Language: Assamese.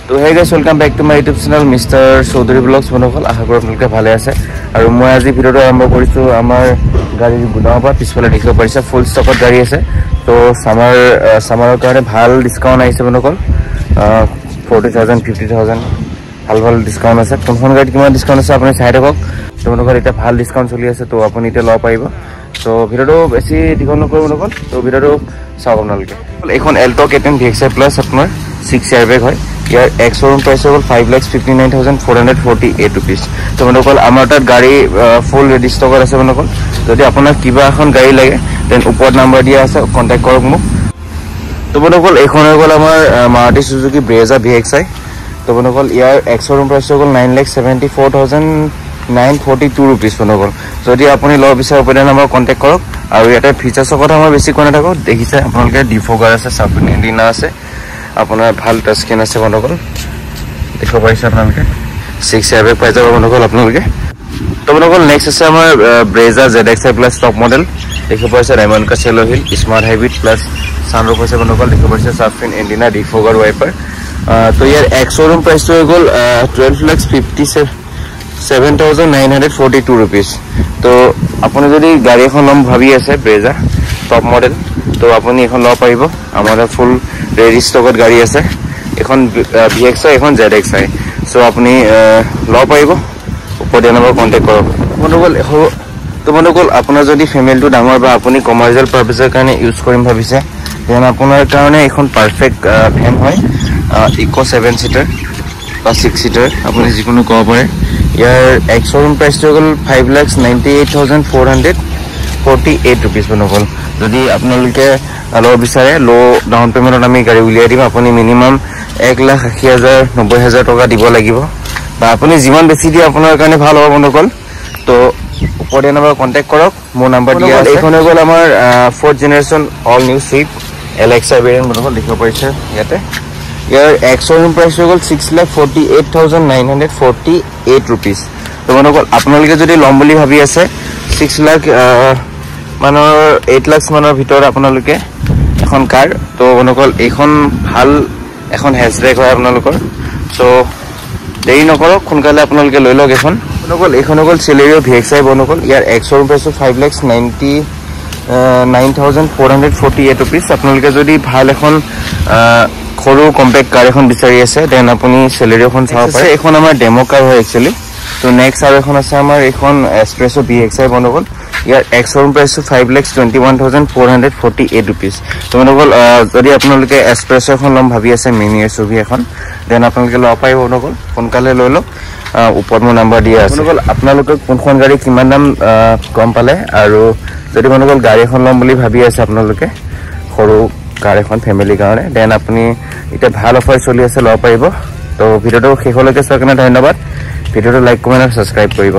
তো hey guys welcome back to my YouTube channel mister Chowdhury vlogs বনকল আশা কৰোঁ আপোনালোকে ভালে আছে আৰু মই আজি ভিডিঅ'টো আৰম্ভ কৰিছোঁ আমাৰ গাড়ীৰ গুদামৰ পৰা পিছফালে দেখিব পাৰিছে ফুল ষ্টকত গাড়ী আছে তো সামাৰৰ কাৰণে ভাল ডিসকাউন্ট আহিছে বনকল 40,000 50,000 ভাল ডিসকাউন্ট আছে কোনখন গাড়ীত কিমান ডিসকাউন্ট আছে আপুনি চাই থাকক তো বনকল এটা ভাল ডিসকাউন্ট চলি আছে তো আপুনি এটা লব পাৰিব তো ভিডিঅ'টো বেছি দীঘল নকৰোঁ বনকল তো ভিডিঅ'টো চাওক আপোনালোকে এখন এল্টো কেটেন VXI প্লাছ আপোনাৰ 6 এয়াৰবেগ হয় ইয়াৰ এক্স শোৰুম প্ৰাইস হ'ল 5,59,448 rupees তো বনকল আমাৰ তাত গাড়ী ফুল ৰেডি ষ্টকত আছে বনকল যদি আপোনাৰ কিবা এখন গাড়ী লাগে দেন ওপৰত নাম্বাৰ দিয়া আছে কন্টাক্ট কৰক মোক তো বনকল এখন হৈ গ'ল আমাৰ মাৰুতি সুজুকি ব্ৰেজা VXI তো বনকল ইয়াৰ এক্স শোৰুম প্ৰাইস হ'ল 9,74,942 rupees বনকল যদি আপুনি লব বিচাৰে ওপৰৰ নাম্বাৰ কন্টাক্ট কৰক আৰু ইয়াতে ফিচাৰ্ছৰ কথা মই বেছি কোৱা নাথাকো দেখিছে আপোনালোকে ডিফগাৰ আছে সাবফিন এণ্টিনা আছে আপোনাৰ ভাল টাচ স্ক্ৰীন আছে বনকল দেখিব পাৰিছে আপোনালোকে 6 এয়াৰবেগ পাই যাব বনকল আপোনালোকে তো বনকল নেক্সট আছে আমাৰ Brezza ZXI plus top model দেখিব পাৰিছে ডায়মণ্ড কা চেলো হিল স্মাৰ্ট হাইব্ৰিড প্লাছ সানৰুফ আছে বনকল দেখিব পাৰিছে সাবফিন এণ্টিনা ডিফগাৰ ওয়াইপাৰ তো ইয়াৰ এক্স শোৰুম প্ৰাইসটো হৈ গ'ল 12,57,942 rupees তো আপুনি যদি গাড়ী এখন লম ভাবি আছে ব্ৰেজা টপ মডেল তো আপুনি এখন লব পাৰিব আমাৰ ফুল ৰেডি ষ্টকত গাড়ী আছে এখন VXI এখন ZXI সো আপুনি লব পাৰিব ওপৰৰ নম্বৰ কন্টাক্ট কৰক বনকল আপোনাৰ যদি ফেমিলিটো ডাঙৰ বা আপুনি কমাৰ্চিয়েল পাৰপাসৰ কাৰণে ইউজ কৰিম ভাবিছে দেন আপোনাৰ কাৰণে এখন পাৰফেক্ট ভ্যান হয় ইকো 7 সিটাৰ বা 6 সিটাৰ আপুনি যিকোনো ক'ব পাৰে ইয়াৰ এক্স শোৰুম প্ৰাইসটো হ'ল 5,98,448 rupees বনকল যদি আপোনালোকে লব বিচাৰে লো ডাউন পেমেন্টত আমি গাড়ী উলিয়াই দিম আপুনি মিনিমাম 1,80,000 টকা দিব লাগিব বা আপুনি যিমান বেছি দিয়ে আপোনাৰ কাৰণে ভাল হ'ব বনকল তো ওপৰৰ নম্বৰ কন্টাক্ট কৰক মোৰ নম্বৰ দিয়া আছে এখন হৈ গ'ল আমাৰ 4th generation all new Swift LXI variant বনকল দেখিব পাৰিছে ইয়াতে ইয়াৰ এক্স শোৰুম প্ৰাইস হৈ গ'ল 6,48,948 rupees তো বনকল আপোনালোকে যদি লম বুলি ভাবি আছে 6 লাখ মানৰ 8 লাখ মানৰ ভিতৰত আপোনালোকে এখন কাৰ তো বনকল এইখন ভাল এখন হেচব্যাক হয় আপোনালোকৰ সো দেৰি নকৰক সোনকালে আপোনালোকে লৈ লওক এখন বনকল এইখন হ'ল Celerio VXI বনকল ইয়াৰ এক্স শোৰুম প্ৰাইস 5,99,448 rupees আপোনালোকে যদি ভাল এখন সৰু কম্পেক্ট কাৰ এখন বিচাৰি আছে দেন আপুনি Celerio খন চাব পাৰে এখন আমাৰ ডেমো কাৰ হয় একচুয়ালি তো নেক্সট আৰু এখন আছে আমাৰ এখন Espresso VXI বনকল ইয়াৰ এক্স শোৰুম প্ৰাইস 5,21,448 rupees তো বনকল যদি আপোনালোকে Espresso এখন লম ভাবি আছে মিনি SUV এখন দেন আপোনালোকে লব পাৰিব বনকল সোনকালে লৈ লওক ওপৰত মোৰ নাম্বাৰ দিয়া আছে বনকল আপোনালোকে কোনখন গাড়ী কিমান দাম কম পালে আৰু যদি বনকল গাড়ী এখন লম বুলি ভাবি আছে আপোনালোকে সৰু কাৰ এখন ফ্যামিলি কাৰণে দেন আপুনি এটা ভাল অফাৰ চলি আছে লব পাৰিব তো ভিডিওটো শেষলৈকে চোৱাৰ কাৰণে ধন্যবাদ ভিডিওটো লাইক কমেন্ট আৰু সাবস্ক্ৰাইব কৰিব